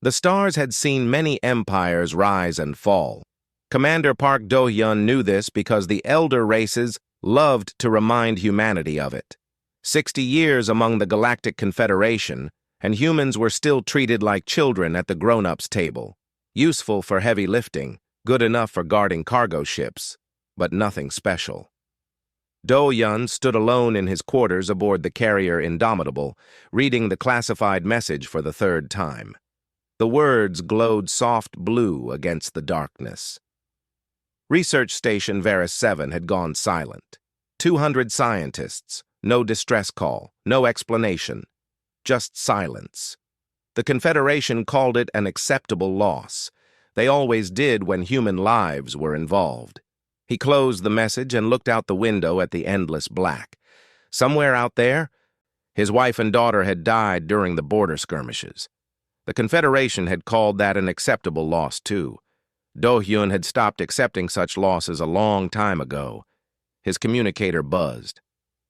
The stars had seen many empires rise and fall. Commander Park Do-hyun knew this because the elder races loved to remind humanity of it. 60 years among the Galactic Confederation, and humans were still treated like children at the grown-ups table. Useful for heavy lifting, good enough for guarding cargo ships, but nothing special. Do-hyun stood alone in his quarters aboard the carrier Indomitable, reading the classified message for the third time. The words glowed soft blue against the darkness. Research Station Varus 7 had gone silent. 200 scientists, no distress call, no explanation, just silence. The Confederation called it an acceptable loss. They always did when human lives were involved. He closed the message and looked out the window at the endless black. Somewhere out there, his wife and daughter had died during the border skirmishes. The Confederation had called that an acceptable loss, too. Do-hyun had stopped accepting such losses a long time ago. His communicator buzzed.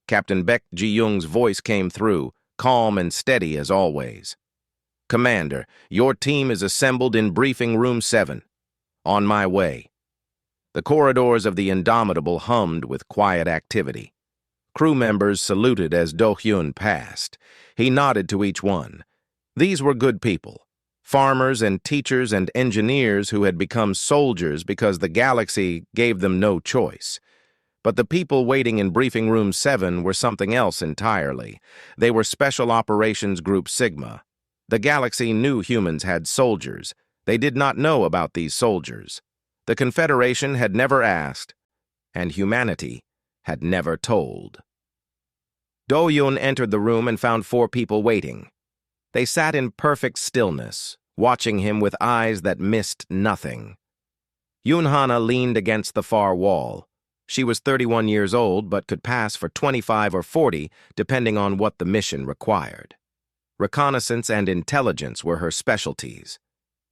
Captain Baek Ji-young's voice came through, calm and steady as always. "Commander, your team is assembled in Briefing Room 7. On my way." The corridors of the Indomitable hummed with quiet activity. Crew members saluted as Do-hyun passed. He nodded to each one. These were good people. Farmers and teachers and engineers who had become soldiers because the galaxy gave them no choice. But the people waiting in Briefing Room 7 were something else entirely. They were Special Operations Group Sigma. The galaxy knew humans had soldiers. They did not know about these soldiers. The Confederation had never asked, and humanity had never told. Do-hyun entered the room and found 4 people waiting. They sat in perfect stillness, watching him with eyes that missed nothing. Yoon-hana leaned against the far wall. She was 31 years old, but could pass for 25 or 40, depending on what the mission required. Reconnaissance and intelligence were her specialties.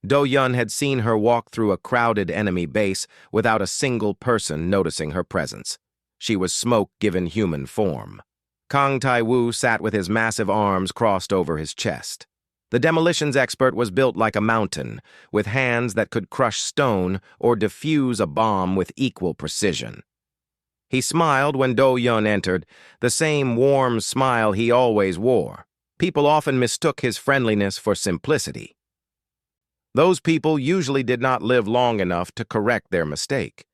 Do-hyun had seen her walk through a crowded enemy base without a single person noticing her presence. She was smoke given human form. Kang Tai-woo sat with his massive arms crossed over his chest. The demolitions expert was built like a mountain, with hands that could crush stone or defuse a bomb with equal precision. He smiled when Do-hyun entered, the same warm smile he always wore. People often mistook his friendliness for simplicity. Those people usually did not live long enough to correct their mistake.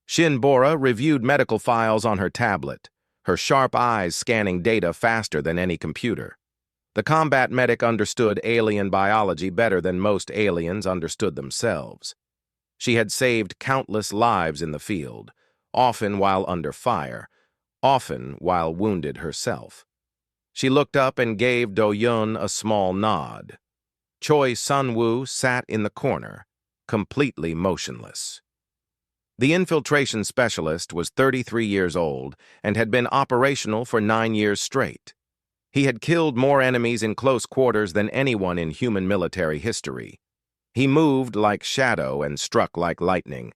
Shin Bora reviewed medical files on her tablet, her sharp eyes scanning data faster than any computer. The combat medic understood alien biology better than most aliens understood themselves. She had saved countless lives in the field, often while under fire, often while wounded herself. She looked up and gave Do-hyun a small nod. Choi Sun-woo sat in the corner, completely motionless. The infiltration specialist was 33 years old and had been operational for 9 years straight. He had killed more enemies in close quarters than anyone in human military history. He moved like shadow and struck like lightning.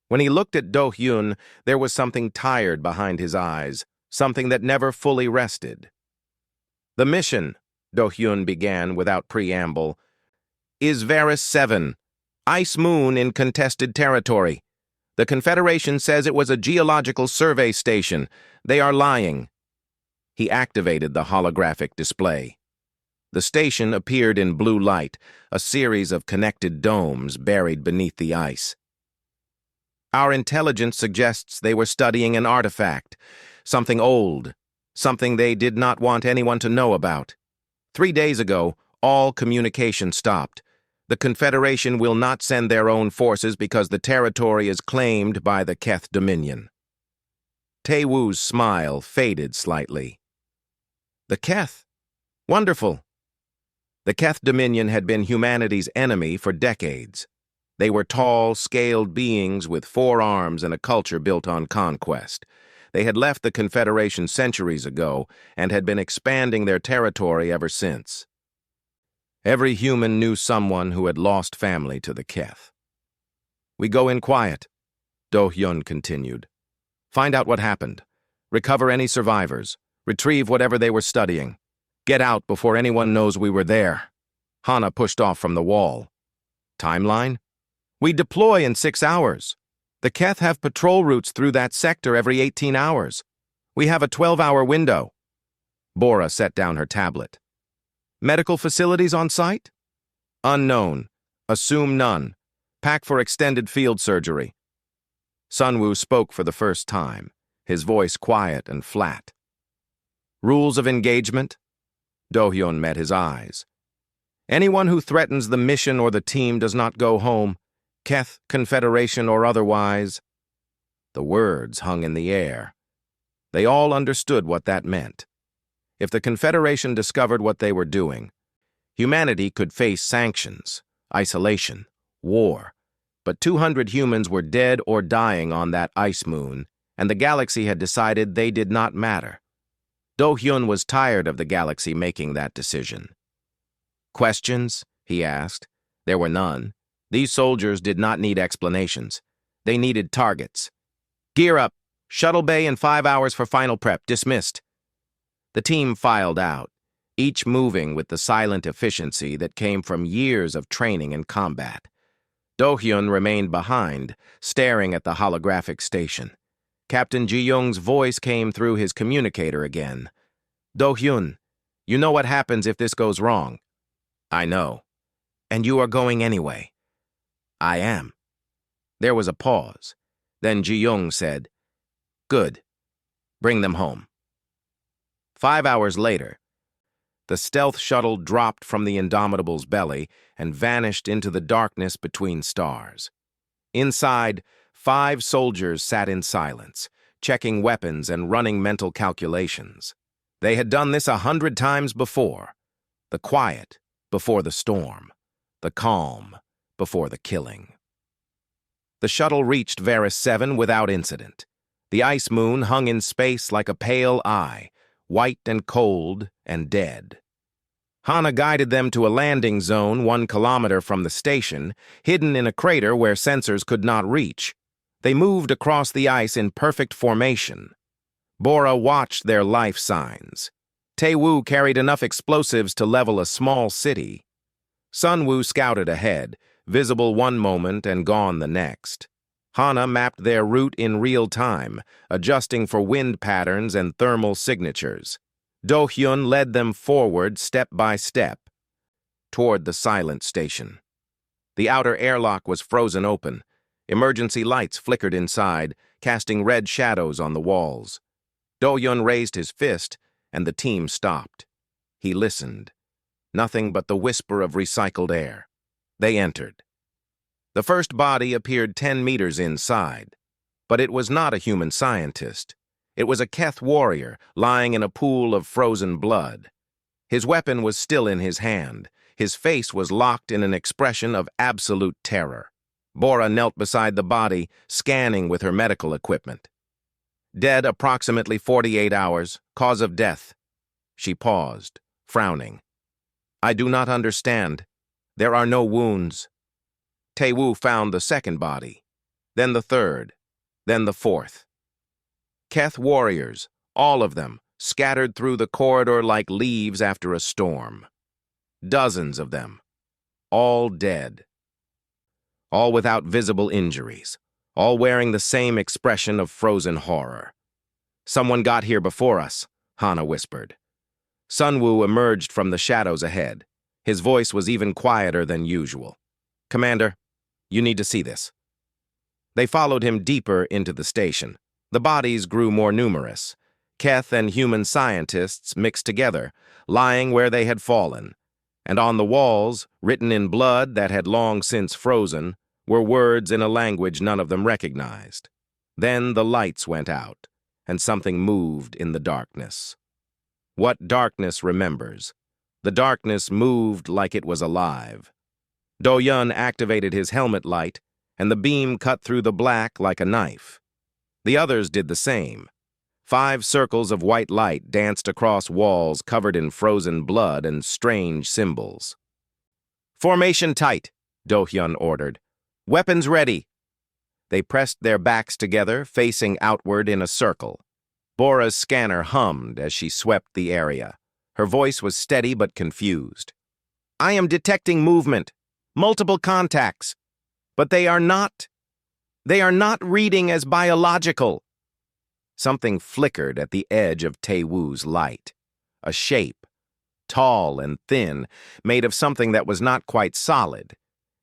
When he looked at Do-hyun, there was something tired behind his eyes, something that never fully rested. "The mission," Do-hyun began without preamble, "is Varus 7, Ice Moon in contested territory. The Confederation says it was a geological survey station. They are lying." He activated the holographic display. The station appeared in blue light, a series of connected domes buried beneath the ice. "Our intelligence suggests they were studying an artifact, something old, something they did not want anyone to know about. 3 days ago, all communication stopped. The Confederation will not send their own forces because the territory is claimed by the Keth Dominion." Tae-woo's smile faded slightly. "The Keth? Wonderful." The Keth Dominion had been humanity's enemy for decades. They were tall, scaled beings with 4 arms and a culture built on conquest. They had left the Confederation centuries ago and had been expanding their territory ever since. Every human knew someone who had lost family to the Keth. "We go in quiet," Do-hyun continued. "Find out what happened. Recover any survivors. Retrieve whatever they were studying. Get out before anyone knows we were there." Hana pushed off from the wall. Timeline? We deploy in 6 hours. The Keth have patrol routes through that sector every 18 hours. We have a 12-hour window. Bora set down her tablet. Medical facilities on site? Unknown. Assume none. Pack for extended field surgery. Sunwoo spoke for the first time, his voice quiet and flat. Rules of engagement? Do-hyun met his eyes. Anyone who threatens the mission or the team does not go home, Keth, Confederation, or otherwise. The words hung in the air. They all understood what that meant. If the Confederation discovered what they were doing, humanity could face sanctions, isolation, war. But 200 humans were dead or dying on that ice moon, and the galaxy had decided they did not matter. Do-hyun was tired of the galaxy making that decision. Questions? He asked. There were none. These soldiers did not need explanations. They needed targets. Gear up. Shuttle bay in 5 hours for final prep. Dismissed. The team filed out, each moving with the silent efficiency that came from years of training and combat. Do-hyun remained behind, staring at the holographic station. Captain Ji-young's voice came through his communicator again. Do-hyun, you know what happens if this goes wrong? I know. And you are going anyway. I am. There was a pause. Then Ji-young said, Good. Bring them home. 5 hours later, the stealth shuttle dropped from the Indomitable's belly and vanished into the darkness between stars. Inside, 5 soldiers sat in silence, checking weapons and running mental calculations. They had done this 100 times before. The quiet before the storm. The calm before the killing. The shuttle reached Varus 7 without incident. The ice moon hung in space like a pale eye, white and cold and dead. Hana guided them to a landing zone 1 kilometer from the station, hidden in a crater where sensors could not reach. They moved across the ice in perfect formation. Bora watched their life signs. Taewoo carried enough explosives to level a small city. Sunwoo scouted ahead, visible one moment and gone the next. Hana mapped their route in real time, adjusting for wind patterns and thermal signatures. Do-hyun led them forward step by step, toward the silent station. The outer airlock was frozen open. Emergency lights flickered inside, casting red shadows on the walls. Do-hyun raised his fist, and the team stopped. He listened. Nothing but the whisper of recycled air. They entered. The first body appeared 10 meters inside, but it was not a human scientist. It was a Keth warrior lying in a pool of frozen blood. His weapon was still in his hand. His face was locked in an expression of absolute terror. Bora knelt beside the body, scanning with her medical equipment. Dead approximately 48 hours, cause of death. She paused, frowning. I do not understand. There are no wounds. Taewoo found the second body, then the third, then the fourth. Keth warriors, all of them, scattered through the corridor like leaves after a storm. Dozens of them, all dead. All without visible injuries, all wearing the same expression of frozen horror. Someone got here before us, Hana whispered. Sunwoo emerged from the shadows ahead. His voice was even quieter than usual. Commander, you need to see this. They followed him deeper into the station. The bodies grew more numerous. Keth and human scientists mixed together, lying where they had fallen. And on the walls, written in blood that had long since frozen, were words in a language none of them recognized. Then the lights went out, and something moved in the darkness. What darkness remembers? The darkness moved like it was alive. Do-hyun activated his helmet light, and the beam cut through the black like a knife. The others did the same. 5 circles of white light danced across walls covered in frozen blood and strange symbols. Formation tight, Do-hyun ordered. Weapons ready. They pressed their backs together, facing outward in a circle. Bora's scanner hummed as she swept the area. Her voice was steady but confused. I am detecting movement. multiple contacts. But they are not reading as biological. Something flickered at the edge of Tae-woo's light. A shape, tall and thin, made of something that was not quite solid.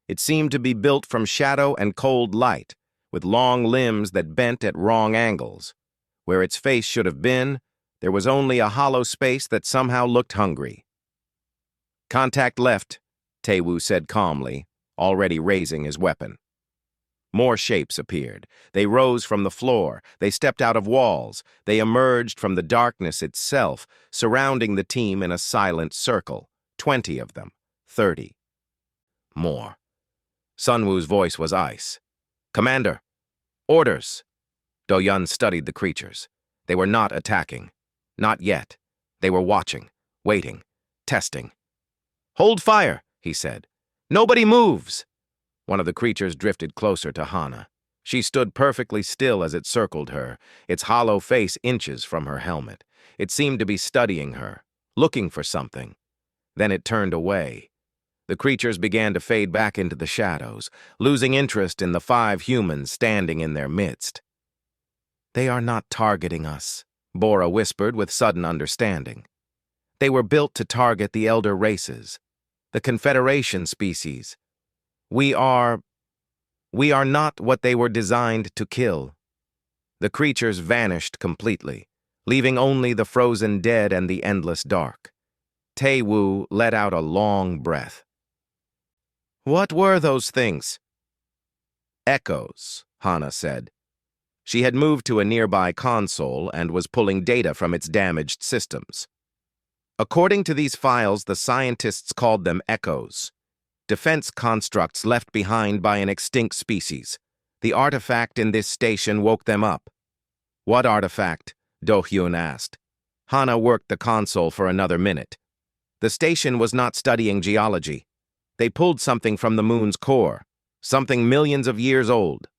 It seemed to be built from shadow and cold light, with long limbs that bent at wrong angles. Where its face should have been, there was only a hollow space that somehow looked hungry. "Contact left," Tae-woo said calmly, already raising his weapon. More shapes appeared. They rose from the floor. They stepped out of walls. They emerged from the darkness itself, surrounding the team in a silent circle. 20 of them. 30. More. Sunwoo's voice was ice. "Commander, orders." Do-yun studied the creatures. They were not attacking. Not yet. They were watching, waiting, testing. "Hold fire," he said. "Nobody moves." One of the creatures drifted closer to Hana. She stood perfectly still as it circled her, its hollow face inches from her helmet. It seemed to be studying her, looking for something. Then it turned away. The creatures began to fade back into the shadows, losing interest in the 5 humans standing in their midst. "They are not targeting us," Bora whispered with sudden understanding. "They were built to target the elder races, the Confederation species. We are not what they were designed to kill." The creatures vanished completely, leaving only the frozen dead and the endless dark. Tae-woo let out a long breath. "What were those things?" "Echoes," Hana said. She had moved to a nearby console and was pulling data from its damaged systems. According to these files, the scientists called them echoes. Defense constructs left behind by an extinct species. The artifact in this station woke them up. "What artifact?" Do-hyun asked. Hana worked the console for another minute. The station was not studying geology. They pulled something from the moon's core, something millions of years old.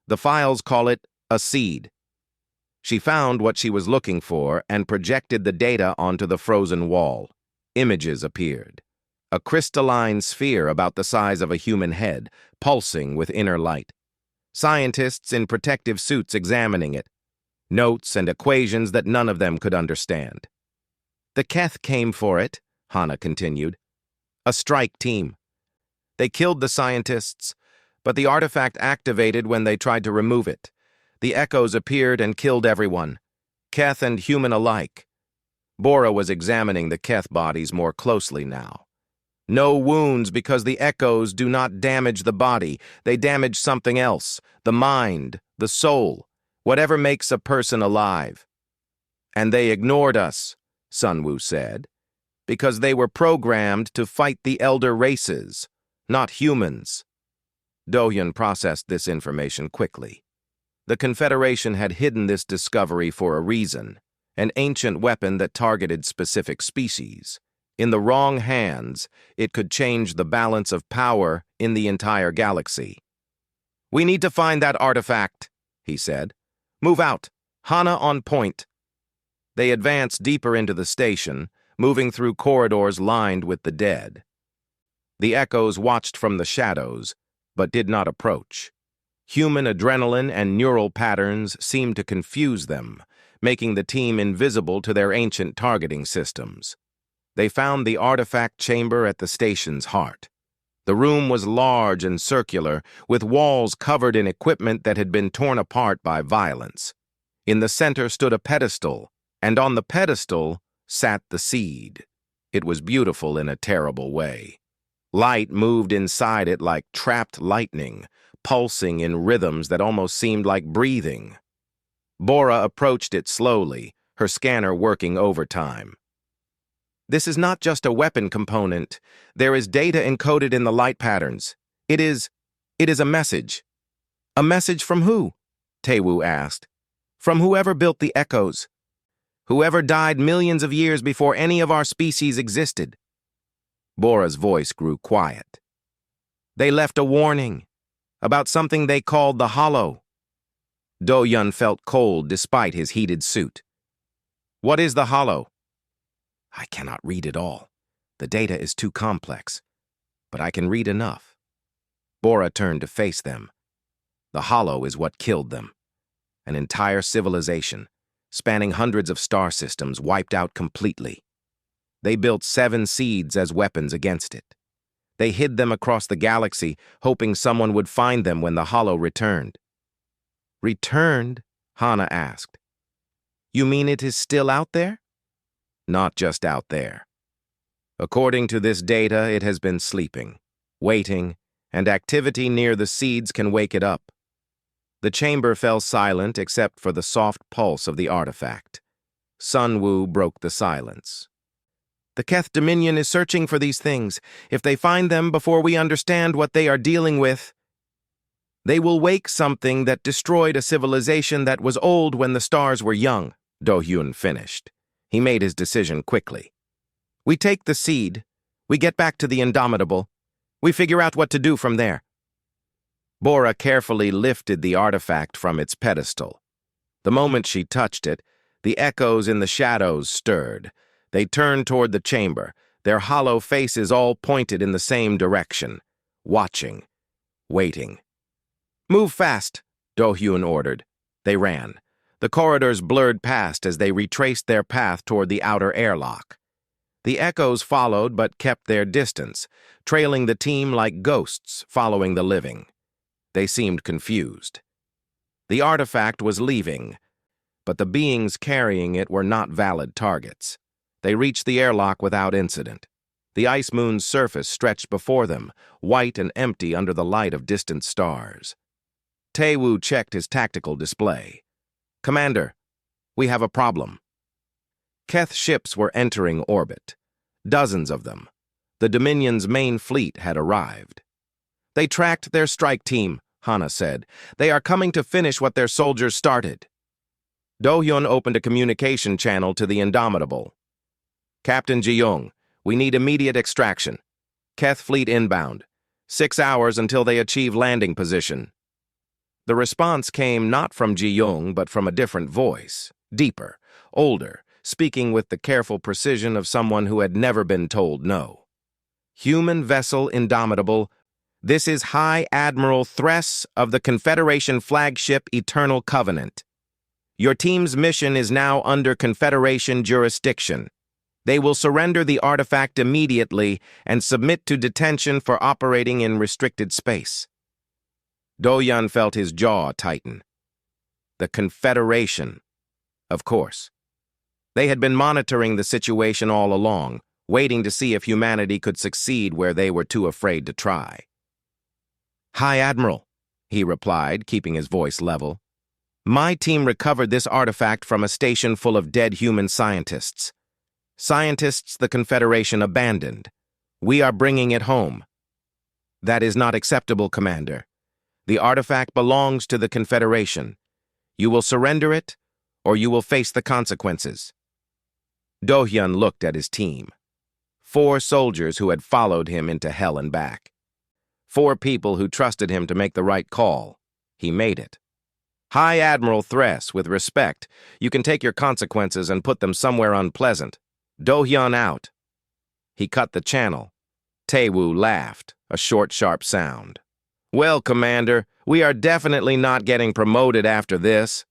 The files call it a seed. She found what she was looking for and projected the data onto the frozen wall. Images appeared. A crystalline sphere about the size of a human head, pulsing with inner light. Scientists in protective suits examining it. Notes and equations that none of them could understand. "The Keth came for it," Hana continued. "A strike team. They killed the scientists, but the artifact activated when they tried to remove it. The echoes appeared and killed everyone, Keth and human alike." Bora was examining the Keth bodies more closely now. "No wounds because the echoes do not damage the body. They damage something else, the mind, the soul, whatever makes a person alive." "And they ignored us," Sunwoo said, "because they were programmed to fight the elder races, not humans." Do-hyun processed this information quickly. The Confederation had hidden this discovery for a reason, an ancient weapon that targeted specific species. In the wrong hands, it could change the balance of power in the entire galaxy. "We need to find that artifact," he said. "Move out. Hana on point." They advanced deeper into the station, moving through corridors lined with the dead. The echoes watched from the shadows, but did not approach. Human adrenaline and neural patterns seemed to confuse them, making the team invisible to their ancient targeting systems. They found the artifact chamber at the station's heart. The room was large and circular, with walls covered in equipment that had been torn apart by violence. In the center stood a pedestal, and on the pedestal sat the seed. It was beautiful in a terrible way. Light moved inside it like trapped lightning, pulsing in rhythms that almost seemed like breathing. Bora approached it slowly, her scanner working overtime. "This is not just a weapon component. There is data encoded in the light patterns. It is a message." "A message from who?" Tae-woo asked. "From whoever built the echoes. Whoever died millions of years before any of our species existed." Bora's voice grew quiet. "They left a warning about something they called the Hollow." Do-hyun felt cold despite his heated suit. "What is the Hollow?" "I cannot read it all. The data is too complex. But I can read enough," Bora turned to face them. The hollow is what killed them. An entire civilization, spanning hundreds of star systems, wiped out completely. They built 7 seeds as weapons against it. They hid them across the galaxy, hoping someone would find them when the hollow returned. Returned? Hana asked. You mean it is still out there? Not just out there. According to this data, it has been sleeping, waiting, and activity near the seeds can wake it up. The chamber fell silent except for the soft pulse of the artifact. Sunwoo broke the silence. The Keth Dominion is searching for these things. If they find them before we understand what they are dealing with, they will wake something that destroyed a civilization that was old when the stars were young, Do-hyun finished. He made his decision quickly. We take the seed, we get back to the Indomitable, we figure out what to do from there. Bora carefully lifted the artifact from its pedestal. The moment she touched it, the echoes in the shadows stirred. They turned toward the chamber, their hollow faces all pointed in the same direction, watching, waiting. Move fast, Do-hyun ordered. They ran. The corridors blurred past as they retraced their path toward the outer airlock. The echoes followed but kept their distance, trailing the team like ghosts following the living. They seemed confused. The artifact was leaving, but the beings carrying it were not valid targets. They reached the airlock without incident. The ice moon's surface stretched before them, white and empty under the light of distant stars. Taewoo checked his tactical display. Commander, we have a problem. Keth ships were entering orbit. Dozens of them. The Dominion's main fleet had arrived. They tracked their strike team, Hana said. They are coming to finish what their soldiers started. Do-hyun opened a communication channel to the Indomitable. Captain Ji-young, we need immediate extraction. Keth fleet inbound. 6 hours until they achieve landing position. The response came not from Ji-young, but from a different voice, deeper, older, speaking with the careful precision of someone who had never been told no. Human vessel Indomitable, this is High Admiral Thress of the Confederation flagship Eternal Covenant. Your team's mission is now under Confederation jurisdiction. They will surrender the artifact immediately and submit to detention for operating in restricted space. Do-hyun felt his jaw tighten. The Confederation, of course. They had been monitoring the situation all along, waiting to see if humanity could succeed where they were too afraid to try. High Admiral, he replied, keeping his voice level. My team recovered this artifact from a station full of dead human scientists. Scientists the Confederation abandoned. We are bringing it home. That is not acceptable, Commander. The artifact belongs to the Confederation. You will surrender it, or you will face the consequences. Do-hyun looked at his team. 4 soldiers who had followed him into hell and back. 4 people who trusted him to make the right call. He made it. High Admiral Thress, with respect, you can take your consequences and put them somewhere unpleasant. Do-hyun out. He cut the channel. Taewoo laughed, a short, sharp sound. Well, Commander, we are definitely not getting promoted after this.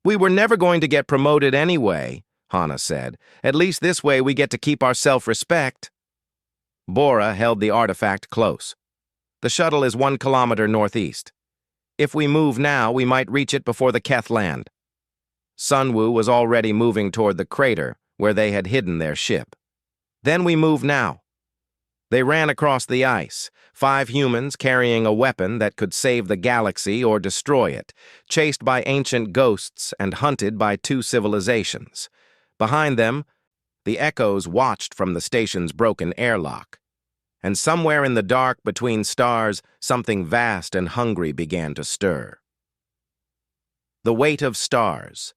We were never going to get promoted anyway, Hana said. At least this way we get to keep our self-respect. Bora held the artifact close. The shuttle is 1 kilometer northeast. If we move now, we might reach it before the Keth land. Sunwoo was already moving toward the crater, where they had hidden their ship. Then we move now. They ran across the ice, 5 humans carrying a weapon that could save the galaxy or destroy it, chased by ancient ghosts and hunted by 2 civilizations. Behind them, the echoes watched from the station's broken airlock. And somewhere in the dark between stars, something vast and hungry began to stir. The weight of stars.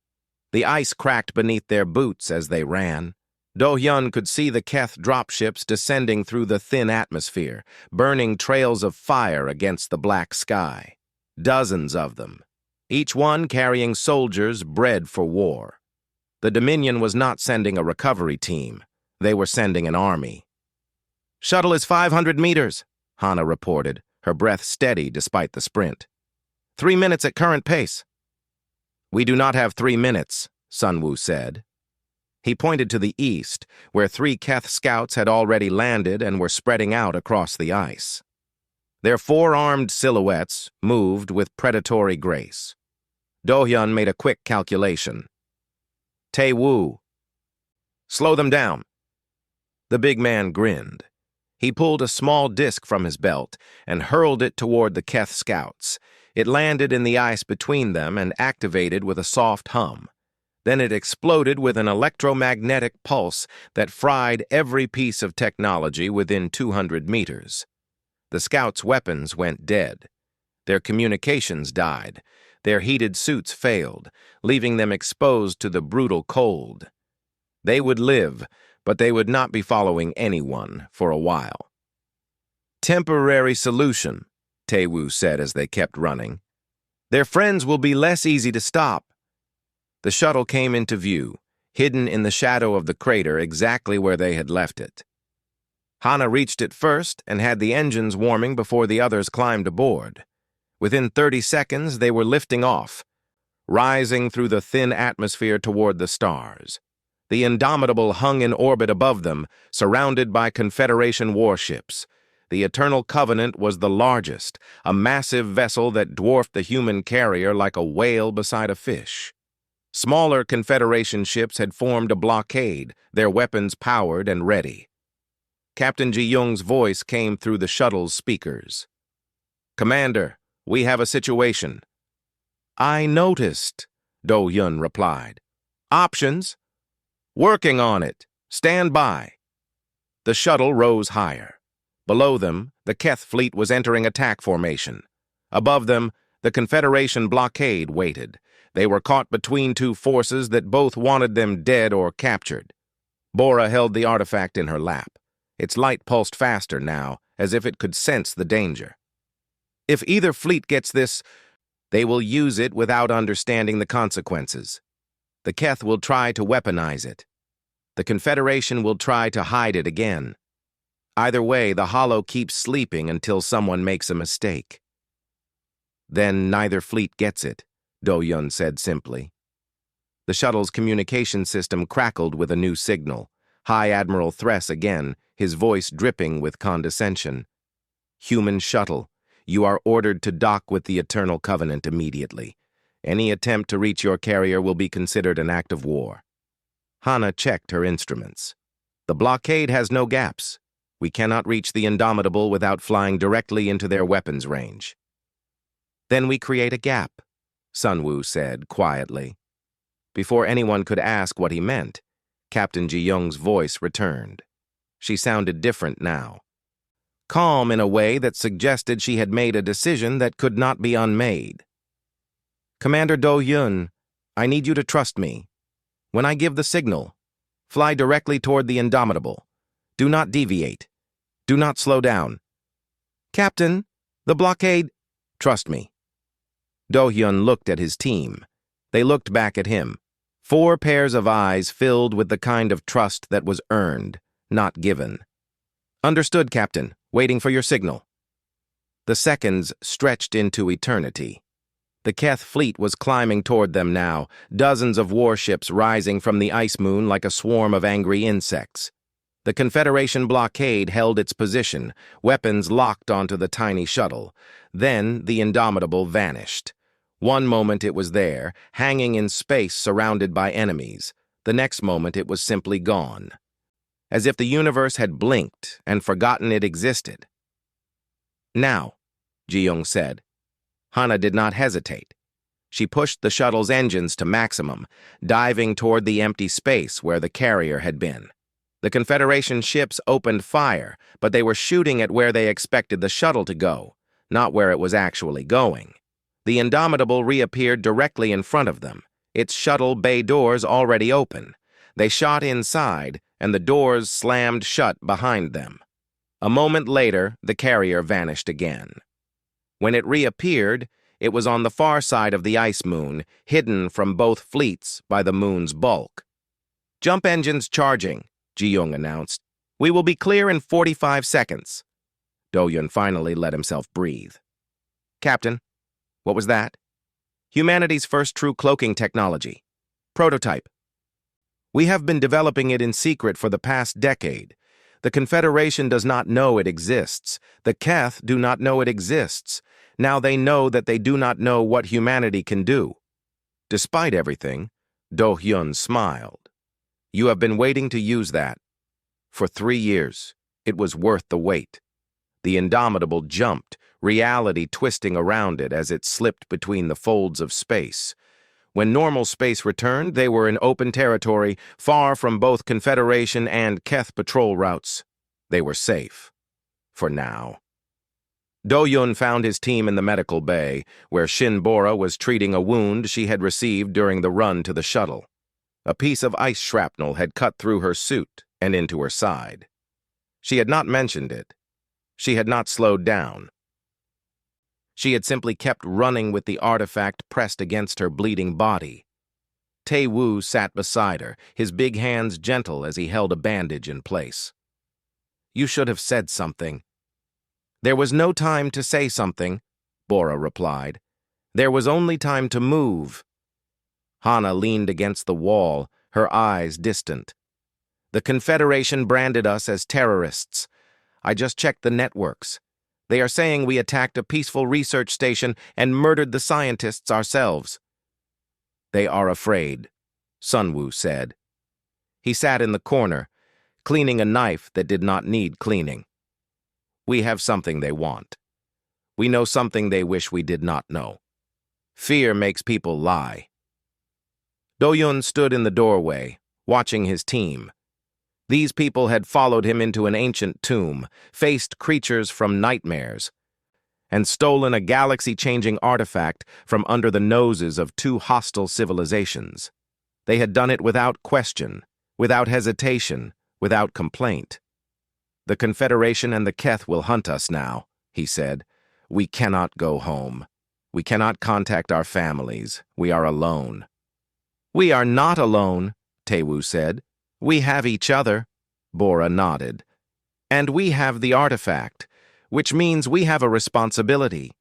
The ice cracked beneath their boots as they ran. Do-hyun could see the Keth dropships descending through the thin atmosphere, burning trails of fire against the black sky. Dozens of them, each one carrying soldiers bred for war. The Dominion was not sending a recovery team. They were sending an army. Shuttle is 500 meters, Hana reported, her breath steady despite the sprint. 3 minutes at current pace. We do not have 3 minutes, Sunwoo said. He pointed to the east, where 3 Keth scouts had already landed and were spreading out across the ice. Their 4-armed silhouettes moved with predatory grace. Do-hyun made a quick calculation. Tae-woo. Slow them down. The big man grinned. He pulled a small disc from his belt and hurled it toward the Keth scouts. It landed in the ice between them and activated with a soft hum. Then it exploded with an electromagnetic pulse that fried every piece of technology within 200 meters. The scouts' weapons went dead. Their communications died. Their heated suits failed, leaving them exposed to the brutal cold. They would live, but they would not be following anyone for a while. Temporary solution, Tae-woo said as they kept running. Their friends will be less easy to stop. The shuttle came into view, hidden in the shadow of the crater exactly where they had left it. Hana reached it first and had the engines warming before the others climbed aboard. Within 30 seconds, they were lifting off, rising through the thin atmosphere toward the stars. The Indomitable hung in orbit above them, surrounded by Confederation warships. The Eternal Covenant was the largest, a massive vessel that dwarfed the human carrier like a whale beside a fish. Smaller Confederation ships had formed a blockade, their weapons powered and ready. Captain Ji-young's voice came through the shuttle's speakers. "Commander, we have a situation." "I noticed," Do-hyun replied. "Options?" "Working on it. Stand by." The shuttle rose higher. Below them, the Keth fleet was entering attack formation. Above them, the Confederation blockade waited. They were caught between 2 forces that both wanted them dead or captured. Bora held the artifact in her lap. Its light pulsed faster now, as if it could sense the danger. If either fleet gets this, they will use it without understanding the consequences. The Keth will try to weaponize it. The Confederation will try to hide it again. Either way, the Hollow keeps sleeping until someone makes a mistake. Then neither fleet gets it, Do-hyun said simply. The shuttle's communication system crackled with a new signal. High Admiral Thress again, his voice dripping with condescension. "Human shuttle, you are ordered to dock with the Eternal Covenant immediately. Any attempt to reach your carrier will be considered an act of war." Hana checked her instruments. "The blockade has no gaps. We cannot reach the Indomitable without flying directly into their weapons range." "Then we create a gap," Sunwoo said quietly. Before anyone could ask what he meant, Captain Ji-young's voice returned. She sounded different now. Calm in a way that suggested she had made a decision that could not be unmade. "Commander Do-hyun, I need you to trust me. When I give the signal, fly directly toward the Indomitable. Do not deviate. Do not slow down." "Captain, the blockade—" "Trust me." Do-hyun looked at his team. They looked back at him. 4 pairs of eyes filled with the kind of trust that was earned, not given. "Understood, Captain. Waiting for your signal." The seconds stretched into eternity. The Keth fleet was climbing toward them now, dozens of warships rising from the ice moon like a swarm of angry insects. The Confederation blockade held its position, weapons locked onto the tiny shuttle. Then the Indomitable vanished. One moment it was there, hanging in space surrounded by enemies. The next moment it was simply gone. As if the universe had blinked and forgotten it existed. "Now," Ji-young said. Hana did not hesitate. She pushed the shuttle's engines to maximum, diving toward the empty space where the carrier had been. The Confederation ships opened fire, but they were shooting at where they expected the shuttle to go, not where it was actually going. The Indomitable reappeared directly in front of them, its shuttle bay doors already open. They shot inside, and the doors slammed shut behind them. A moment later, the carrier vanished again. When it reappeared, it was on the far side of the ice moon, hidden from both fleets by the moon's bulk. "Jump engines charging," Ji-young announced. "We will be clear in 45 seconds." Do-hyun finally let himself breathe. Captain, what was that? Humanity's first true cloaking technology. Prototype. We have been developing it in secret for the past decade. The Confederation does not know it exists. The Keth do not know it exists. Now they know that they do not know what humanity can do. Despite everything, Do-hyun smiled. You have been waiting to use that. For 3 years, it was worth the wait. The Indomitable jumped, reality twisting around it as it slipped between the folds of space. When normal space returned, they were in open territory, far from both Confederation and Keth patrol routes. They were safe. For now. Do-hyun found his team in the medical bay, where Shin Bora was treating a wound she had received during the run to the shuttle. A piece of ice shrapnel had cut through her suit and into her side. She had not mentioned it. She had not slowed down. She had simply kept running with the artifact pressed against her bleeding body. Tae-woo sat beside her, his big hands gentle as he held a bandage in place. You should have said something. There was no time to say something, Bora replied. There was only time to move. Hana leaned against the wall, her eyes distant. The Confederation branded us as terrorists. I just checked the networks. They are saying we attacked a peaceful research station and murdered the scientists ourselves. They are afraid, Sunwoo said. He sat in the corner, cleaning a knife that did not need cleaning. We have something they want. We know something they wish we did not know. Fear makes people lie. Do-hyun stood in the doorway, watching his team. These people had followed him into an ancient tomb, faced creatures from nightmares, and stolen a galaxy-changing artifact from under the noses of 2 hostile civilizations. They had done it without question, without hesitation, without complaint. The Confederation and the Keth will hunt us now, he said. We cannot go home. We cannot contact our families. We are alone. We are not alone, Tae-woo said. We have each other, Bora nodded. And we have the artifact, which means we have a responsibility.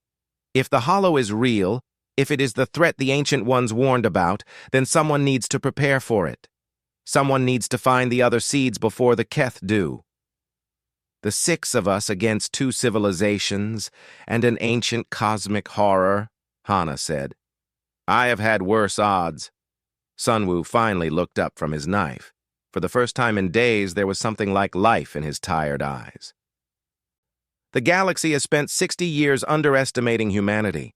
If the Hollow is real, if it is the threat the Ancient Ones warned about, then someone needs to prepare for it. Someone needs to find the other seeds before the Keth do. The 6 of us against 2 civilizations and an ancient cosmic horror, Hana said. I have had worse odds. Sunwoo finally looked up from his knife. For the first time in days, there was something like life in his tired eyes. The galaxy has spent 60 years underestimating humanity.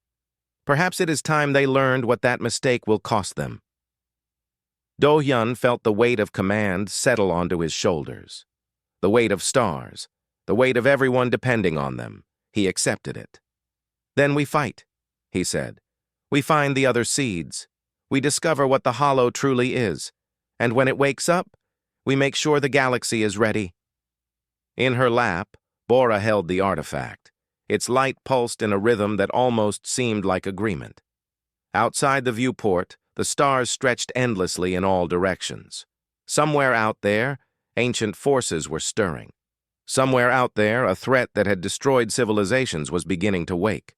Perhaps it is time they learned what that mistake will cost them. Do-hyun felt the weight of command settle onto his shoulders. The weight of stars, the weight of everyone depending on them. He accepted it. Then we fight, he said. We find the other seeds. We discover what the Hollow truly is. And when it wakes up, we make sure the galaxy is ready. In her lap, Bora held the artifact. Its light pulsed in a rhythm that almost seemed like agreement. Outside the viewport, the stars stretched endlessly in all directions. Somewhere out there, ancient forces were stirring. Somewhere out there, a threat that had destroyed civilizations was beginning to wake.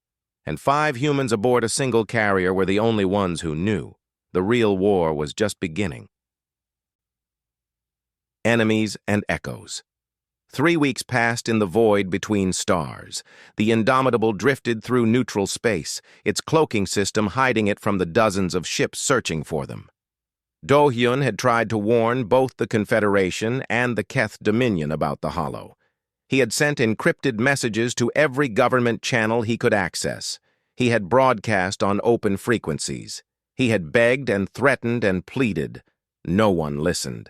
And 5 humans aboard a single carrier were the only ones who knew. The real war was just beginning. Enemies and echoes. 3 weeks passed in the void between stars. The Indomitable drifted through neutral space, its cloaking system hiding it from the dozens of ships searching for them. Do-hyun had tried to warn both the Confederation and the Keth Dominion about the Hollow. He had sent encrypted messages to every government channel he could access. He had broadcast on open frequencies. He had begged and threatened and pleaded. No one listened.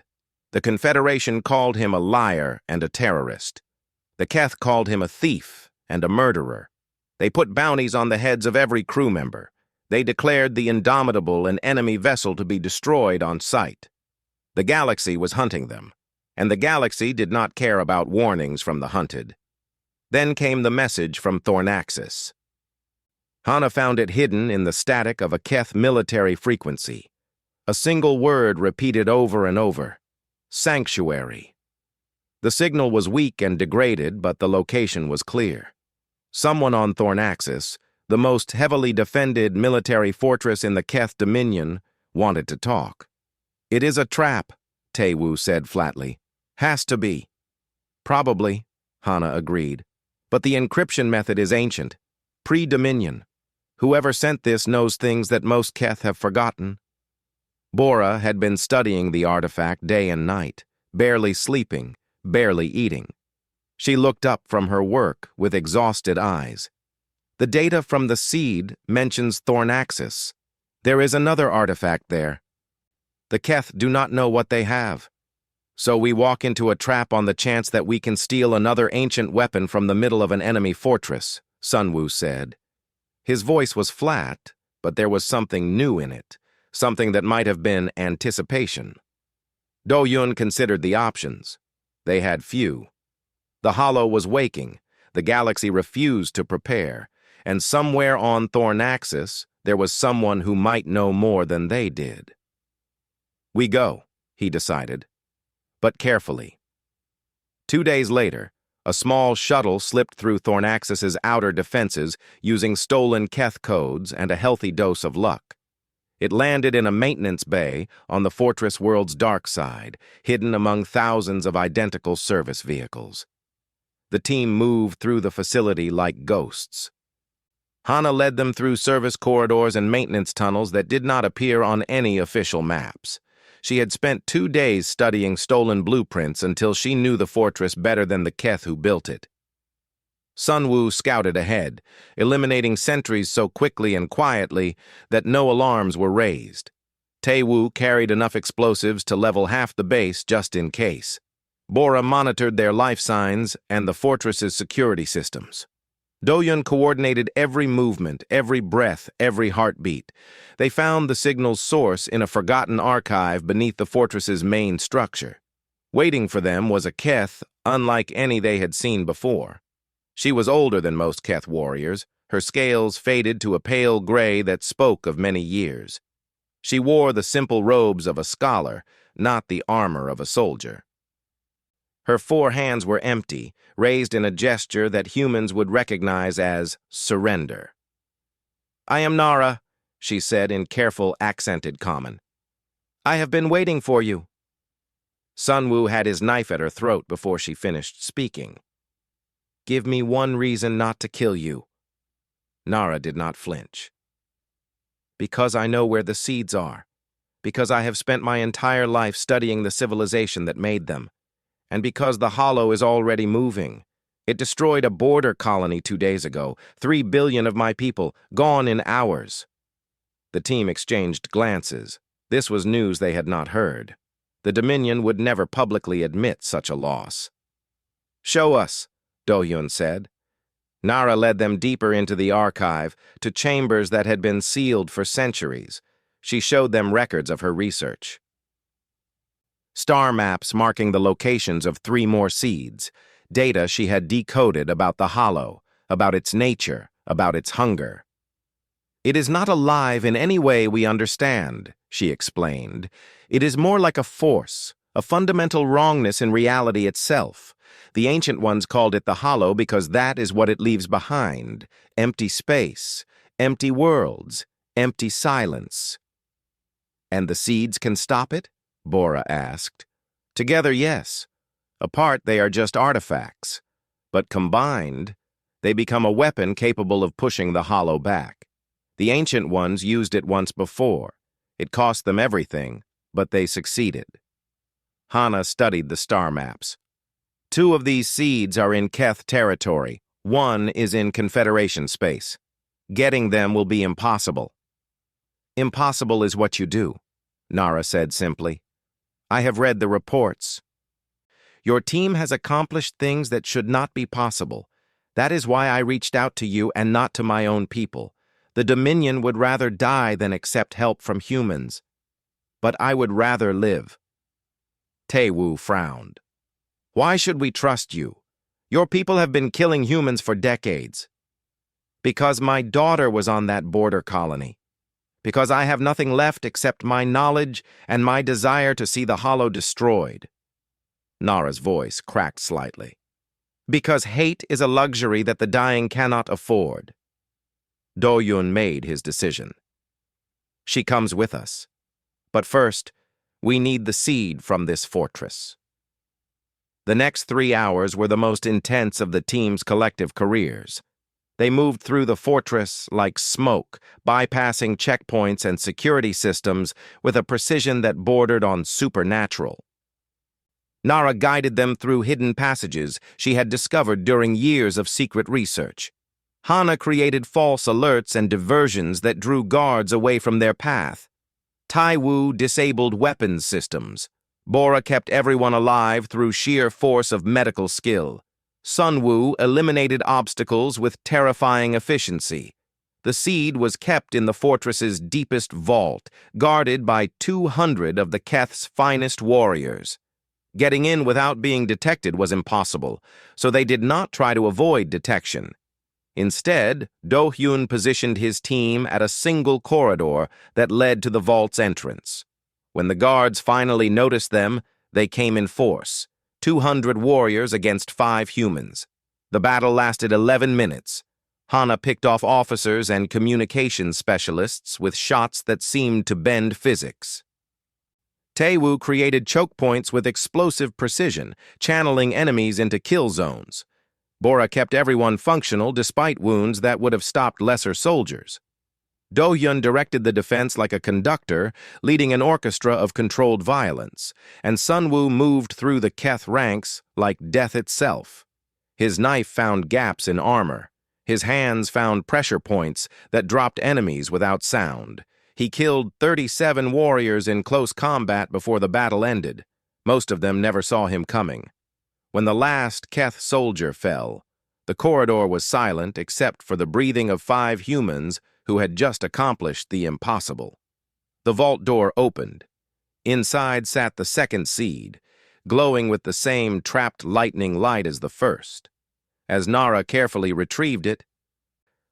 The Confederation called him a liar and a terrorist. The Keth called him a thief and a murderer. They put bounties on the heads of every crew member. They declared the Indomitable an enemy vessel to be destroyed on sight. The galaxy was hunting them, and the galaxy did not care about warnings from the hunted. Then came the message from Thornaxis. Hana found it hidden in the static of a Keth military frequency. A single word repeated over and over. Sanctuary. The signal was weak and degraded, but the location was clear. Someone on Thornaxis, the most heavily defended military fortress in the Keth Dominion, wanted to talk. "It is a trap," Taewoo said flatly. "Has to be." "Probably," Hana agreed. "But the encryption method is ancient, pre-Dominion. Whoever sent this knows things that most Keth have forgotten." Bora had been studying the artifact day and night, barely sleeping, barely eating. She looked up from her work with exhausted eyes. "The data from the seed mentions Thornaxis. There is another artifact there. The Keth do not know what they have. So we walk into a trap on the chance that we can steal another ancient weapon from the middle of an enemy fortress," Sunwoo said. His voice was flat, but there was something new in it, something that might have been anticipation. Do-Yun considered the options. They had few. The Hollow was waking, the galaxy refused to prepare, and somewhere on Thornaxis there was someone who might know more than they did. "We go," he decided, but carefully. 2 days later, a small shuttle slipped through Thornaxis's outer defenses using stolen Keth codes and a healthy dose of luck. It landed in a maintenance bay on the fortress world's dark side, hidden among thousands of identical service vehicles. The team moved through the facility like ghosts. Hana led them through service corridors and maintenance tunnels that did not appear on any official maps. She had spent 2 days studying stolen blueprints until she knew the fortress better than the Keth who built it. Sunwoo scouted ahead, eliminating sentries so quickly and quietly that no alarms were raised. Taewoo carried enough explosives to level half the base just in case. Bora monitored their life signs and the fortress's security systems. Do-Yun coordinated every movement, every breath, every heartbeat. They found the signal's source in a forgotten archive beneath the fortress's main structure. Waiting for them was a Keth unlike any they had seen before. She was older than most Keth warriors, her scales faded to a pale gray that spoke of many years. She wore the simple robes of a scholar, not the armor of a soldier. Her 4 hands were empty, raised in a gesture that humans would recognize as surrender. "I am Nara," she said in careful, accented common. "I have been waiting for you." Sunwoo had his knife at her throat before she finished speaking. "Give me one reason not to kill you." Nara did not flinch. "Because I know where the seeds are. Because I have spent my entire life studying the civilization that made them. And because the Hollow is already moving. It destroyed a border colony 2 days ago. 3 billion of my people, gone in hours." The team exchanged glances. This was news they had not heard. The Dominion would never publicly admit such a loss. "Show us," Do-Yun said. Nara led them deeper into the archive, to chambers that had been sealed for centuries. She showed them records of her research. Star maps marking the locations of 3 more seeds, data she had decoded about the Hollow, about its nature, about its hunger. "It is not alive in any way we understand," she explained. "It is more like a force, a fundamental wrongness in reality itself. The ancient ones called it the Hollow because that is what it leaves behind: empty space, empty worlds, empty silence." "And the seeds can stop it?" Bora asked. "Together, yes. Apart, they are just artifacts. But combined, they become a weapon capable of pushing the Hollow back. The ancient ones used it once before. It cost them everything, but they succeeded." Hana studied the star maps. 2 of these seeds are in Keth territory. 1 is in Confederation space. Getting them will be impossible. "Impossible is what you do," Nara said simply. "I have read the reports. Your team has accomplished things that should not be possible. That is why I reached out to you and not to my own people. The Dominion would rather die than accept help from humans. But I would rather live." Taewoo frowned. "Why should we trust you? Your people have been killing humans for decades." "Because my daughter was on that border colony. Because I have nothing left except my knowledge and my desire to see the Hollow destroyed." Nara's voice cracked slightly. Because hate is a luxury that the dying cannot afford. Do-yun made his decision. She comes with us. But first, we need the seed from this fortress. The next 3 hours were the most intense of the team's collective careers. They moved through the fortress like smoke, bypassing checkpoints and security systems with a precision that bordered on supernatural. Nara guided them through hidden passages she had discovered during years of secret research. Hana created false alerts and diversions that drew guards away from their path. Taiwu disabled weapons systems. Bora kept everyone alive through sheer force of medical skill. Sunwoo eliminated obstacles with terrifying efficiency. The seed was kept in the fortress's deepest vault, guarded by 200 of the Keth's finest warriors. Getting in without being detected was impossible, so they did not try to avoid detection. Instead, Do-hyun positioned his team at a single corridor that led to the vault's entrance. When the guards finally noticed them, they came in force, 200 warriors against 5 humans. The battle lasted 11 minutes. Hana picked off officers and communications specialists with shots that seemed to bend physics. Taewoo created choke points with explosive precision, channeling enemies into kill zones. Bora kept everyone functional despite wounds that would have stopped lesser soldiers. Do-hyun directed the defense like a conductor, leading an orchestra of controlled violence, and Sunwoo moved through the Keth ranks like death itself. His knife found gaps in armor. His hands found pressure points that dropped enemies without sound. He killed 37 warriors in close combat before the battle ended. Most of them never saw him coming. When the last Keth soldier fell, the corridor was silent except for the breathing of 5 humans who had just accomplished the impossible. The vault door opened. Inside sat the second seed, glowing with the same trapped lightning light as the first. As Nara carefully retrieved it,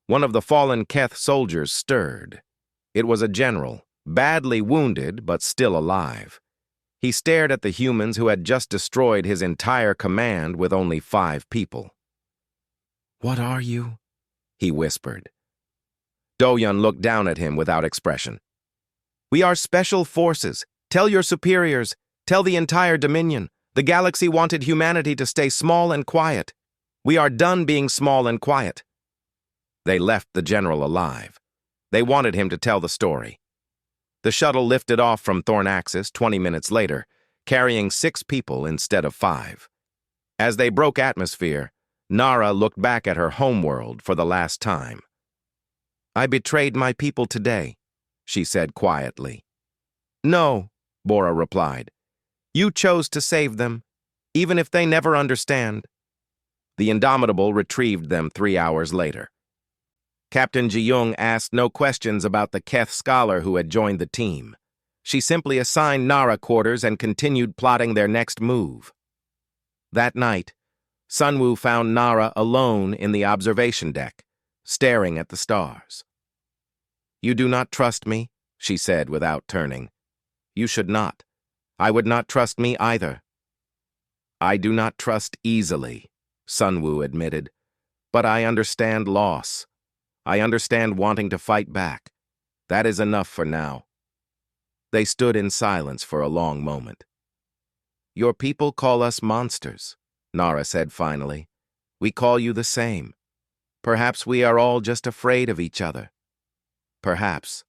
one of the fallen Keth soldiers stirred. It was a general, badly wounded but still alive. He stared at the humans who had just destroyed his entire command with only 5 people. "What are you?" he whispered. Do-hyun looked down at him without expression. "We are special forces. Tell your superiors. Tell the entire Dominion. The galaxy wanted humanity to stay small and quiet. We are done being small and quiet." They left the general alive. They wanted him to tell the story. The shuttle lifted off from Thornaxis 20 minutes later, carrying 6 people instead of 5. As they broke atmosphere, Nara looked back at her homeworld for the last time. "I betrayed my people today," she said quietly. "No," Bora replied. "You chose to save them, even if they never understand." The Indomitable retrieved them 3 hours later. Captain Ji-young asked no questions about the Keth scholar who had joined the team. She simply assigned Nara quarters and continued plotting their next move. That night, Sunwoo found Nara alone in the observation deck, staring at the stars. "You do not trust me," she said without turning. "You should not. I would not trust me either." "I do not trust easily," Sunwoo admitted. "But I understand loss. I understand wanting to fight back. That is enough for now." They stood in silence for a long moment. "Your people call us monsters," Nara said finally. "We call you the same. Perhaps we are all just afraid of each other. Perhaps.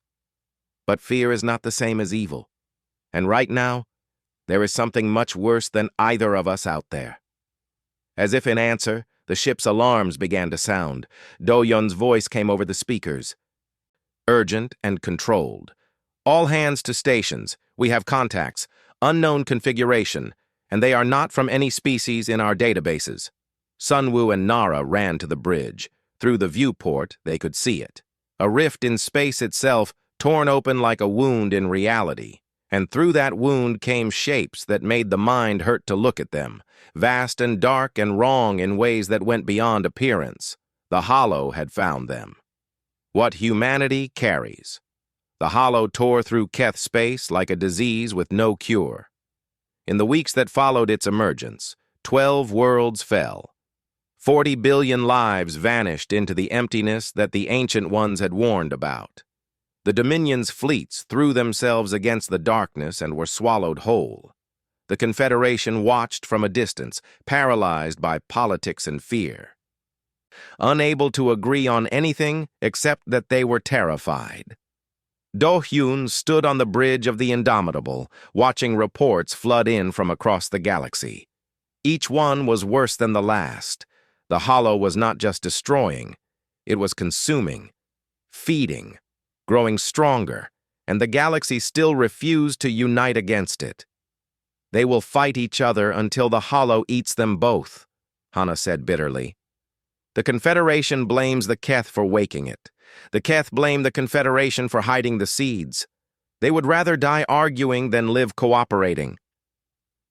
But fear is not the same as evil. And right now, there is something much worse than either of us out there." As if in answer, the ship's alarms began to sound. Do-hyun's voice came over the speakers. "Urgent and controlled. All hands to stations. We have contacts. Unknown configuration. And they are not from any species in our databases." Sunwoo and Nara ran to the bridge. Through the viewport, they could see it. A rift in space itself, torn open like a wound in reality. And through that wound came shapes that made the mind hurt to look at them, vast and dark and wrong in ways that went beyond appearance. The Hollow had found them. What humanity carries. The Hollow tore through Keth space like a disease with no cure. In the weeks that followed its emergence, 12 worlds fell. 40 billion lives vanished into the emptiness that the Ancient Ones had warned about. The Dominion's fleets threw themselves against the darkness and were swallowed whole. The Confederation watched from a distance, paralyzed by politics and fear. Unable to agree on anything except that they were terrified. Do-hyun stood on the bridge of the Indomitable, watching reports flood in from across the galaxy. Each one was worse than the last. The Hollow was not just destroying, it was consuming, feeding, growing stronger, and the galaxy still refused to unite against it. They will fight each other until the Hollow eats them both, Hana said bitterly. The Confederation blames the Keth for waking it. The Keth blame the Confederation for hiding the seeds. They would rather die arguing than live cooperating.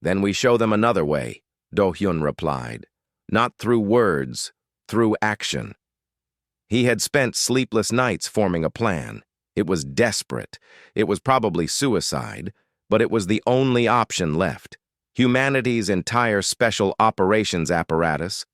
Then we show them another way, Do-hyun replied. Not through words, through action. He had spent sleepless nights forming a plan. It was desperate. It was probably suicide, but it was the only option left. Humanity's entire special operations apparatus,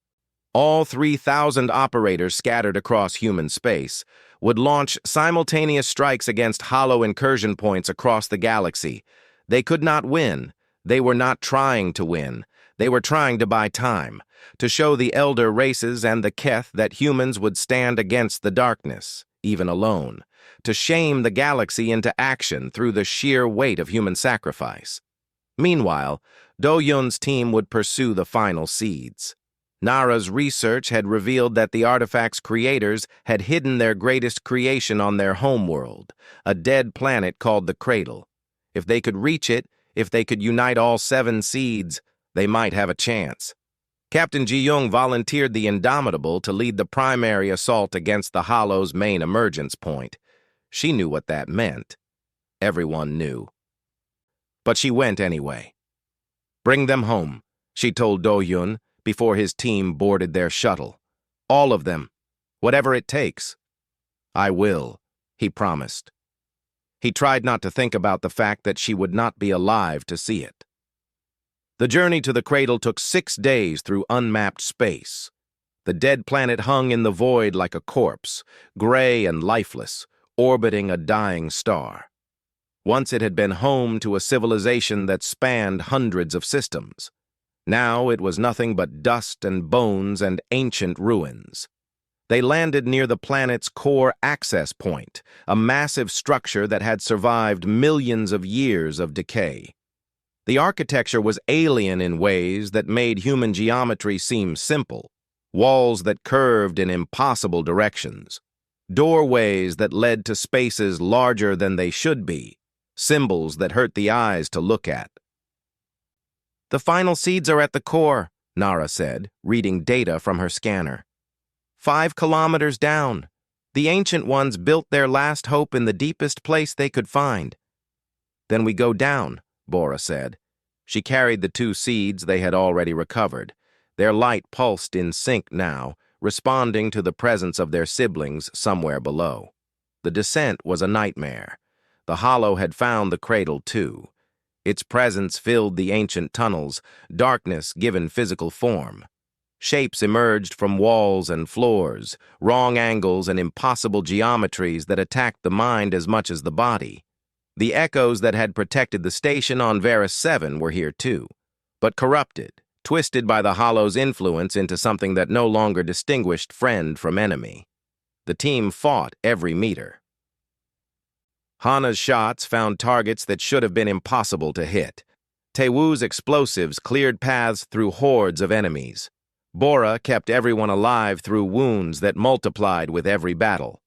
all 3,000 operators scattered across human space, would launch simultaneous strikes against hollow incursion points across the galaxy. They could not win. They were not trying to win. They were trying to buy time, to show the elder races and the Keth that humans would stand against the darkness, even alone, to shame the galaxy into action through the sheer weight of human sacrifice. Meanwhile, Do-hyun's team would pursue the final seeds. Nara's research had revealed that the artifact's creators had hidden their greatest creation on their homeworld, a dead planet called the Cradle. If they could reach it, if they could unite all 7 seeds, they might have a chance. Captain Ji-young volunteered the Indomitable to lead the primary assault against the Hollow's main emergence point. She knew what that meant. Everyone knew. But she went anyway. Bring them home, she told Do-hyun before his team boarded their shuttle. All of them, whatever it takes. I will, he promised. He tried not to think about the fact that she would not be alive to see it. The journey to the Cradle took 6 days through unmapped space. The dead planet hung in the void like a corpse, gray and lifeless, orbiting a dying star. Once it had been home to a civilization that spanned hundreds of systems. Now it was nothing but dust and bones and ancient ruins. They landed near the planet's core access point, a massive structure that had survived millions of years of decay. The architecture was alien in ways that made human geometry seem simple, walls that curved in impossible directions, doorways that led to spaces larger than they should be, symbols that hurt the eyes to look at. The final seeds are at the core, Nara said, reading data from her scanner. 5 kilometers down. The Ancient Ones built their last hope in the deepest place they could find. Then we go down, Bora said. She carried the 2 seeds they had already recovered. Their light pulsed in sync now, responding to the presence of their siblings somewhere below. The descent was a nightmare. The Hollow had found the Cradle too. Its presence filled the ancient tunnels, darkness given physical form. Shapes emerged from walls and floors, wrong angles and impossible geometries that attacked the mind as much as the body. The echoes that had protected the station on Varus 7 were here too, but corrupted, twisted by the Hollow's influence into something that no longer distinguished friend from enemy. The team fought every meter. Hana's shots found targets that should have been impossible to hit. Taewoo's explosives cleared paths through hordes of enemies. Bora kept everyone alive through wounds that multiplied with every battle.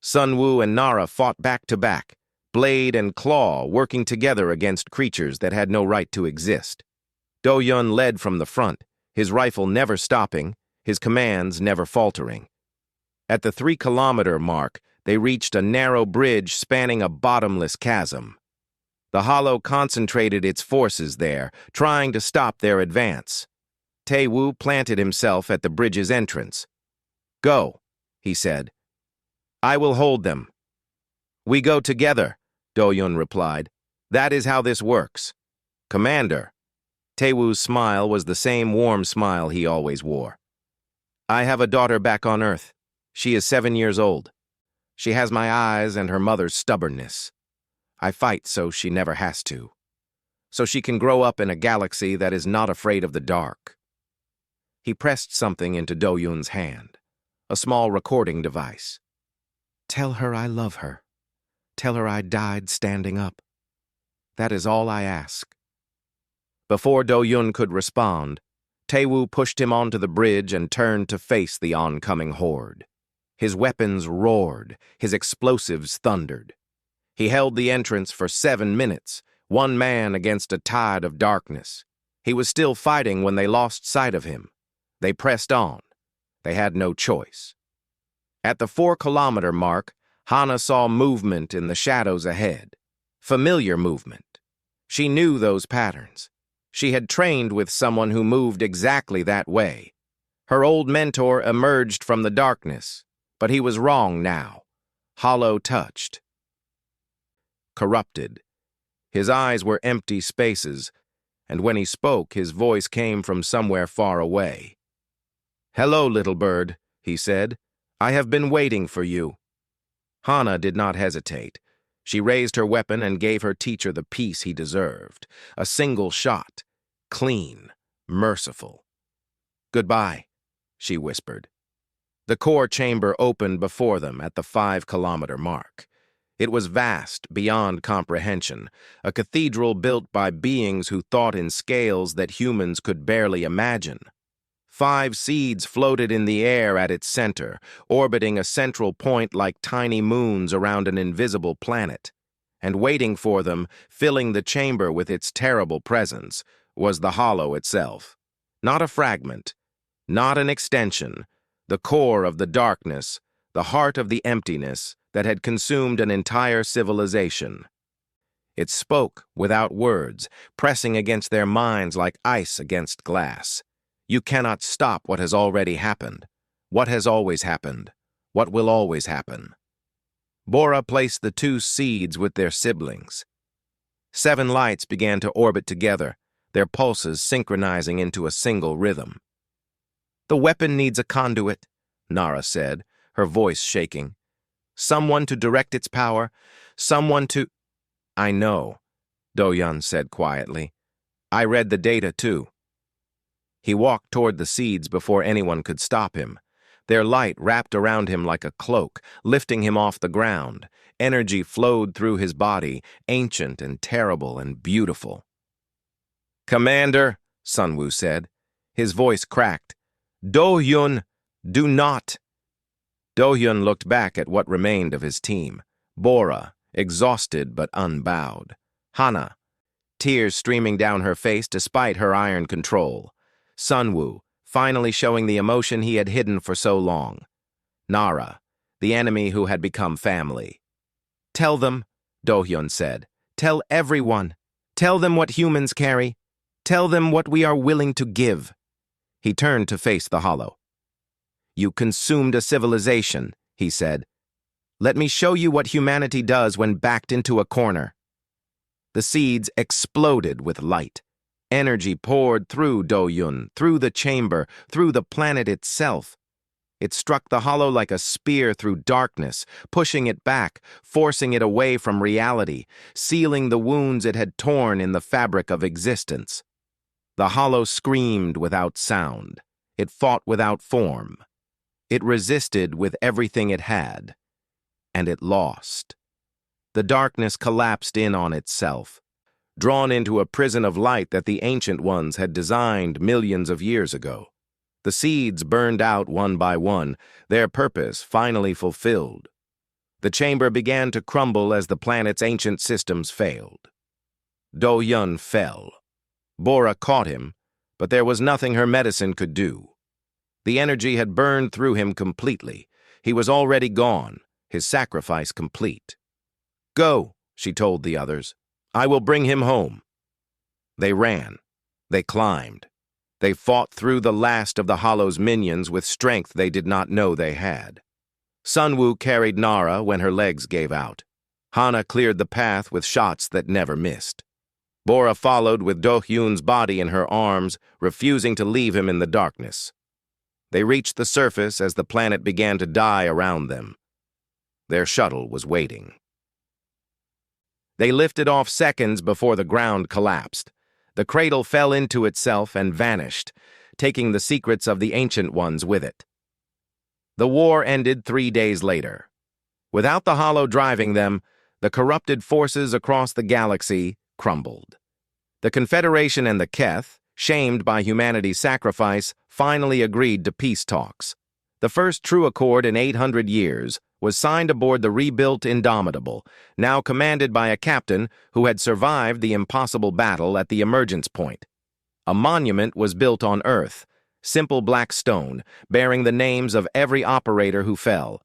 Sunwoo and Nara fought back to back, blade and claw working together against creatures that had no right to exist. Do-hyun led from the front, his rifle never stopping, his commands never faltering. At the 3-kilometer mark, they reached a narrow bridge spanning a bottomless chasm. The Hollow concentrated its forces there, trying to stop their advance. Taewoo planted himself at the bridge's entrance. Go, he said. I will hold them. We go together, Do-hyun replied. That is how this works. Commander, Taewoo's smile was the same warm smile he always wore. I have a daughter back on Earth. She is 7 years old. She has my eyes and her mother's stubbornness. I fight so she never has to. So she can grow up in a galaxy that is not afraid of the dark. He pressed something into Do-Yun's hand, a small recording device. Tell her I love her. Tell her I died standing up. That is all I ask. Before Do-Yun could respond, Taewoo pushed him onto the bridge and turned to face the oncoming horde. His weapons roared, his explosives thundered. He held the entrance for 7 minutes, one man against a tide of darkness. He was still fighting when they lost sight of him. They pressed on. They had no choice. At the 4-kilometer mark, Hana saw movement in the shadows ahead. Familiar movement. She knew those patterns. She had trained with someone who moved exactly that way. Her old mentor emerged from the darkness, but he was wrong now. Hollow-touched. Corrupted. His eyes were empty spaces, and when he spoke, his voice came from somewhere far away. Hello, little bird, he said. I have been waiting for you. Hana did not hesitate. She raised her weapon and gave her teacher the piece he deserved. A single shot. Clean. Merciful. Goodbye, she whispered. The core chamber opened before them at the 5-kilometer mark. It was vast, beyond comprehension, a cathedral built by beings who thought in scales that humans could barely imagine. 5 seeds floated in the air at its center, orbiting a central point like tiny moons around an invisible planet. And waiting for them, filling the chamber with its terrible presence, was the hollow itself. Not a fragment, not an extension, the core of the darkness, the heart of the emptiness that had consumed an entire civilization. It spoke without words, pressing against their minds like ice against glass. You cannot stop what has already happened, what has always happened, what will always happen. Bora placed the 2 seeds with their siblings. 7 lights began to orbit together, their pulses synchronizing into a single rhythm. The weapon needs a conduit, Nara said, her voice shaking. Someone to direct its power, someone to... I know, Do-Yun said quietly. I read the data too. He walked toward the seeds before anyone could stop him. Their light wrapped around him like a cloak, lifting him off the ground. Energy flowed through his body, ancient and terrible and beautiful. Commander, Sunwoo said. His voice cracked. Do-Yun, do not. Do-Yun looked back at what remained of his team. Bora, exhausted but unbowed. Hana, tears streaming down her face despite her iron control. Sunwoo, finally showing the emotion he had hidden for so long. Nara, the enemy who had become family. Tell them, Do-Hyun said. Tell everyone. Tell them what humans carry. Tell them what we are willing to give. He turned to face the hollow. You consumed a civilization, he said. Let me show you what humanity does when backed into a corner. The seeds exploded with light. Energy poured through Do-Yun, through the chamber, through the planet itself. It struck the hollow like a spear through darkness, pushing it back, forcing it away from reality, sealing the wounds it had torn in the fabric of existence. The hollow screamed without sound. It fought without form. It resisted with everything it had. And it lost. The darkness collapsed in on itself, drawn into a prison of light that the Ancient Ones had designed millions of years ago. The seeds burned out one by one, their purpose finally fulfilled. The chamber began to crumble as the planet's ancient systems failed. Do-Yun fell. Bora caught him, but there was nothing her medicine could do. The energy had burned through him completely. He was already gone, his sacrifice complete. Go, she told the others. I will bring him home. They ran. They climbed. They fought through the last of the Hollow's minions with strength they did not know they had. Sunwoo carried Nara when her legs gave out. Hana cleared the path with shots that never missed. Bora followed with Do-hyun's body in her arms, refusing to leave him in the darkness. They reached the surface as the planet began to die around them. Their shuttle was waiting. They lifted off seconds before the ground collapsed. The cradle fell into itself and vanished, taking the secrets of the Ancient Ones with it. The war ended 3 days later. Without the Hollow driving them, the corrupted forces across the galaxy crumbled. The Confederation and the Keth, shamed by humanity's sacrifice, finally agreed to peace talks. The first true accord in 800 years was signed aboard the rebuilt Indomitable, now commanded by a captain who had survived the impossible battle at the emergence point. A monument was built on Earth, simple black stone, bearing the names of every operator who fell: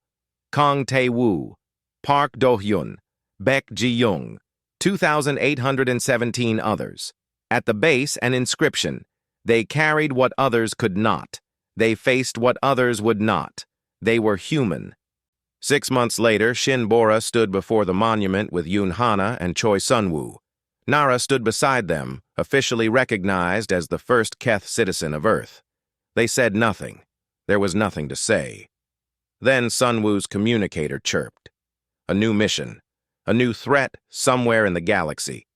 Kang Tae-woo, Park Do-hyun, Baek Ji-young, 2,817 others. At the base, an inscription: "They carried what others could not. They faced what others would not. They were human." 6 months later, Shin Bora stood before the monument with Yoon Hana and Choi Sun-woo. Nara stood beside them, officially recognized as the first Keth citizen of Earth. They said nothing. There was nothing to say. Then Sun-woo's communicator chirped. A new mission. A new threat somewhere in the galaxy.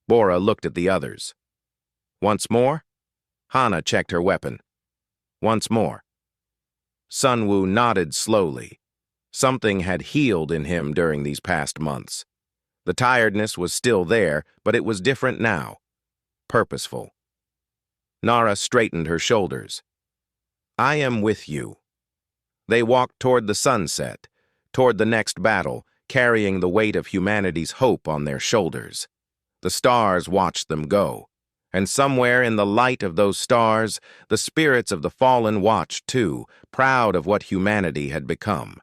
Bora looked at the others. Once more? Hana checked her weapon. Once more. Sun-woo nodded slowly. Something had healed in him during these past months. The tiredness was still there, but it was different now. Purposeful. Nara straightened her shoulders. I am with you. They walked toward the sunset, toward the next battle, carrying the weight of humanity's hope on their shoulders. The stars watched them go, and somewhere in the light of those stars, the spirits of the fallen watched too, proud of what humanity had become.